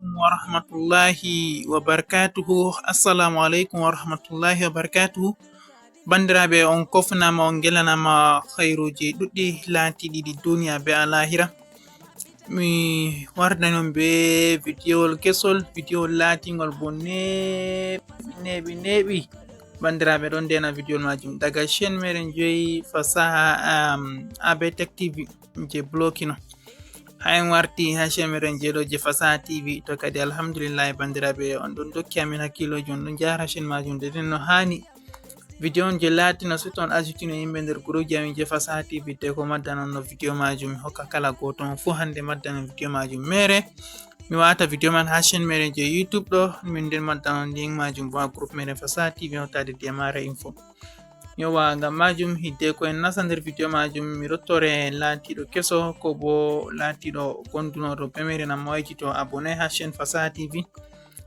alaikum wa rahmatullahi wa barakatuhu. Assalamu alaikum wa rahmatullahi wa barakatuhu. Bandiraɓe on kofnama on gelanama khairuji ɗuɗɗi laatiɗi ɗi duniya be alahira. Mi wardanon be videowol kesol, videowol laatingol bo neɓi bandiraɓe ɗon ndena videowol majum daga chaîne meɗen joyi fasaha Abtech TV je blokino. Hayen warti ha chaîne meɗen jeeɗo je fasaha TV to kadi alhamdulillah bandiraɓe on ɗon dokki amin hakkiloji on ɗon jara chaîne majum de no hani. Video on je laatino so ton ajutino yimɓe nder guruji amin je fasaha TV te ko maddanon no video majum hokka kala goto on fu hande maddanon video majum mere mi wata video man ha chaîne meɗen je YouTube ɗo min nden maddanon link majum bo ha groupe meɗen fasaha TV hotade Diamara info. Yowa ngam majum hidde ko en nasa nder video majum mi rottore laatiɗo keso ko bo laatiɗo gondunoɗo pemere nam wayjito abona ha chaîne fasaha TV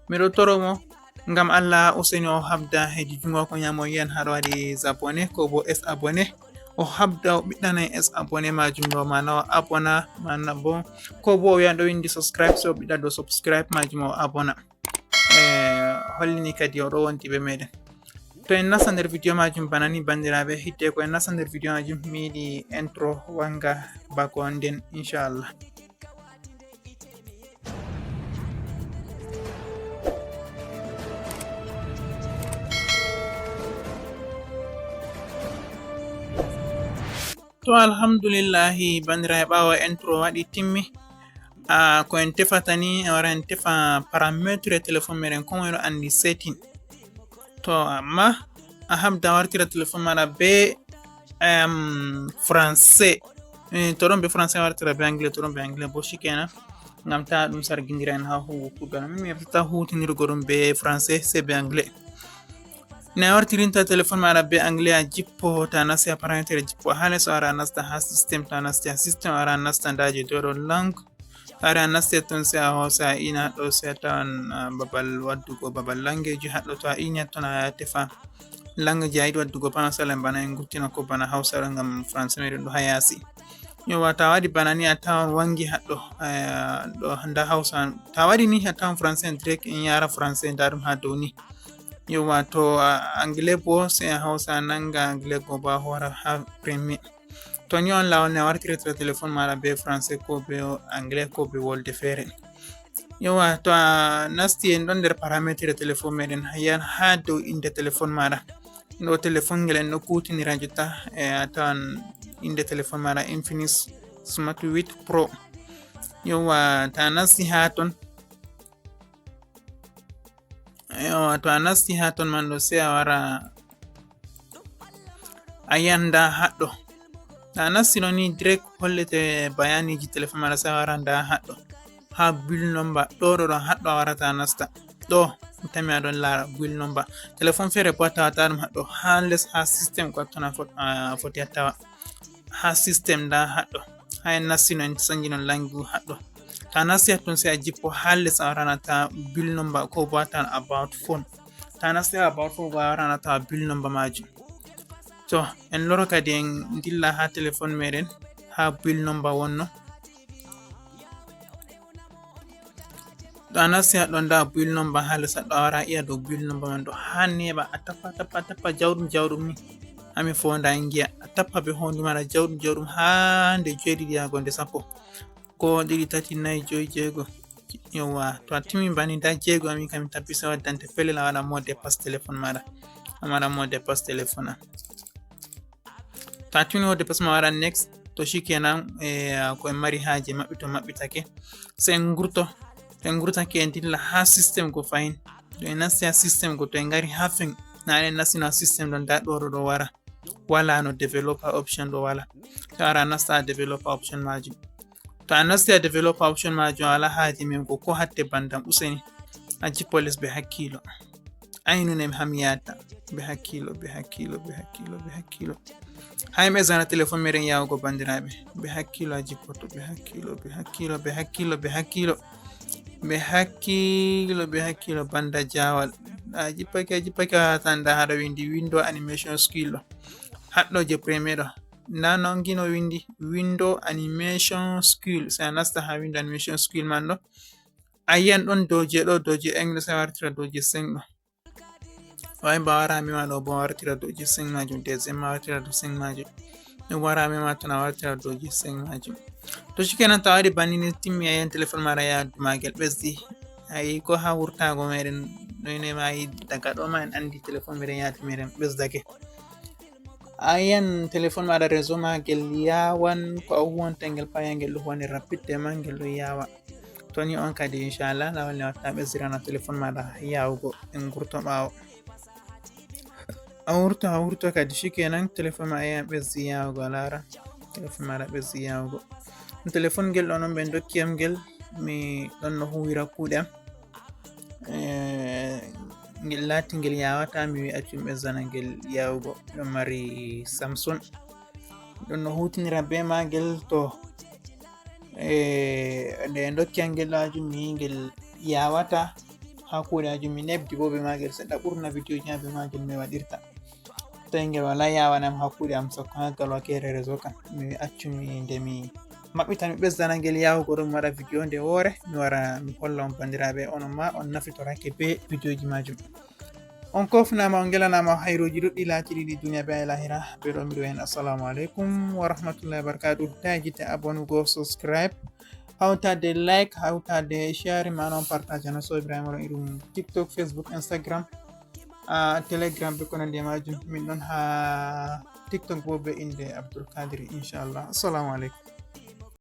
mi rottoro mo ngam Allah Ousseni o habda hedi jungo ko nyamo yen har wadi zabone ko bo es abone o habda o biddana es abone majum do mana abona mana bo ko bo yando windi subscribe so bidda do subscribe majum o abona hollini kadi o do wonti be meden to en nasa nder video majum banani bandirabe hitte ko en nasa nder video majum mi intro wanga bako nden inshallah. To alhamdulillahi bandiraɓe ɓawo intro waɗi timmi ko en tefata ni wara en tefa parametre téléphone meɗen ko moy ɗo andi setting to amma a habda wartira téléphone maɗa be français to ɗon be français wartira be anglais to ɗon be anglais bo shikenan ngam ta ɗum sargindira en ha hugo kugal min mi heftata hutinirgo ɗum be français se be anglais. Ne wartirinta téléphone maɗa be anglais a jippo ta nasti a parametre jippo ha les wara nasta ha système ta nasti ha système wara nasta ndaje doɗo langue wara nasti ton se a hosa ina ɗo se tawan babal waddugo babal language haɗɗo to a iña ton a tefa language a yiɗi waddugo bana salan bana en guttina ko bana hausa ngam français meɗen ɗo ha yasi. Yowa ta waɗi bana ni a tawan wangi haɗɗo ɗo nda hausa ta waɗi ni a tawan français direct en yara français nda ɗum ha dow ni. Yowa to anglais bo se a hausa nanga anglais go ba hora ha premier to ni on lawol ne wartirta téléphone maɗa be français ko be anglais ko be wolde fere. Yowa to a nasti en ɗon nder parametre téléphone meɗen yan ha dow inde téléphone maɗa ɗo téléphone ngel en ɗo kutinira jotta a tawan inde téléphone maɗa Infinix Smart 8 Pro. Yowa ta nasti ha ton to a nasti ha ton man ɗo se a wara a yanda haɗɗo ta nasti ɗo ni direct hollete bayaniji téléphone maɗa se a wara nda haɗɗo ha build number ɗo ɗo haɗɗo a warata nasta ɗo tami aɗon lara build number téléphone fere bo a tawata ɗum haɗɗo ha les ha système ko tona foti a tawa ha système nda haɗɗo ha en nasti no en sanjinon langu haɗɗo ta nasti hatton se a jippo ha les a waranata bill number ko bo tan about phone ta nasti about phone bo a waranata bill number majum to en loro kadi en dilla ha téléphone meɗen ha bill number wonno to a nasti haɗɗo nda bill number ha les haɗɗo a wara iya dow bill number man ɗo ha neɓa a tappa jawɗum ni hami fonda en giya a tappa be hondu maɗa jawɗum ha nde 7 yago nde 10 ko 2 3 4 5 6 7. Yowa to a timmi bani nda 6 ami kam tabbisa waddante pelel a waɗa mot de passe téléphone maɗa a waɗa mot de passe téléphone to a timmi mot de passe ma waɗa next to shikenan ko en mari haje maɓɓito maɓɓitake se en gurtake en dilla ha système go fayin to en nasti ha système go to en ngari ha fen na en nasti na système ɗo nda ɗo wara wala no developer option ɗo wala to ara nasta developer option majum to a nasti a developer option majum ala haji min ko hatte bandam Ousseni a jippo les be hakkilo aynune hami yata be hakkilo hay me zana téléphone meɗen yawugo bandiraɓe be hakkilo a jippoto be hakkilo banda jawal a jippake tan da haɗa windi window animation skill ɗo haɗɗo je premier ɗo nda nongino windi window animation skill. Sa nasta ha window animation skill man ɗo ayan ɗon doje ɗo doje english wartira doje sing ɗo way ba warami ma ɗo bo wartira doje sing majum deuxième ma wartira do sing majum ɗum warami ma tona wartira doje sing majum to shikenan ta waɗi banni timmi ayan téléphone maɗa yaadu magel ɓesdi ayi ko ha wurtago meɗen noyne ma yi daga ɗo ma en andi téléphone meɗen yaadu meɗen ɓesdake ayan téléphone maɗa réseau magel yawan ko a huwanta ngel pa ngel ɗo huwani rapide ma ngel ɗo yawa toni on kadi inchallah lawal ne watta ɓesdirana téléphone maɗa yawugo en gurto ɓawo a wurto kadi shikenan téléphone ma ayan ɓesdi yawugo a lara téléphone maɗa ɓesdi yawugo téléphone ngel ɗo noon ɓe dokkiyam ngel mi ɗon no huwira kuuɗe am ngel laati ngel yawata mi wi accum ɓesdana ngel yawugo ɗon mari samsung ɗon no hutinira be magel to nde dokkiyam ngel ajum mi ngel yawata ha kuuɗe ajum mi nebdi bo be magel seɗɗa ɓurna vidéo ji be magel mi waɗirta tawi ngel wala yawanam ha kuuɗe am sakko ha ngal wakere réseau kam mi wi accum nde mi maɓɓita mi ɓesdana ngel yawugo ɗum waɗa vidéo nde woore mi wara mi holla on bandiraɓe onon ma on nafitorake be vidéo ji majum on kofnama on gelanama hayruji ɗuɗɗi laatiɗi ɗi duniya be lahira ɓe ɗo mbiɗo hen assalamu aleykum wa rahmatullahi wa barakatuh dajite abonugo subscribe hawtade like hawtade share manon partage no sobiraɓe moɗon iɗum tiktok facebook instagram telegram be konande majum min ɗon ha tiktok bo be inde abdoulkadir inchallah assalamu aleykum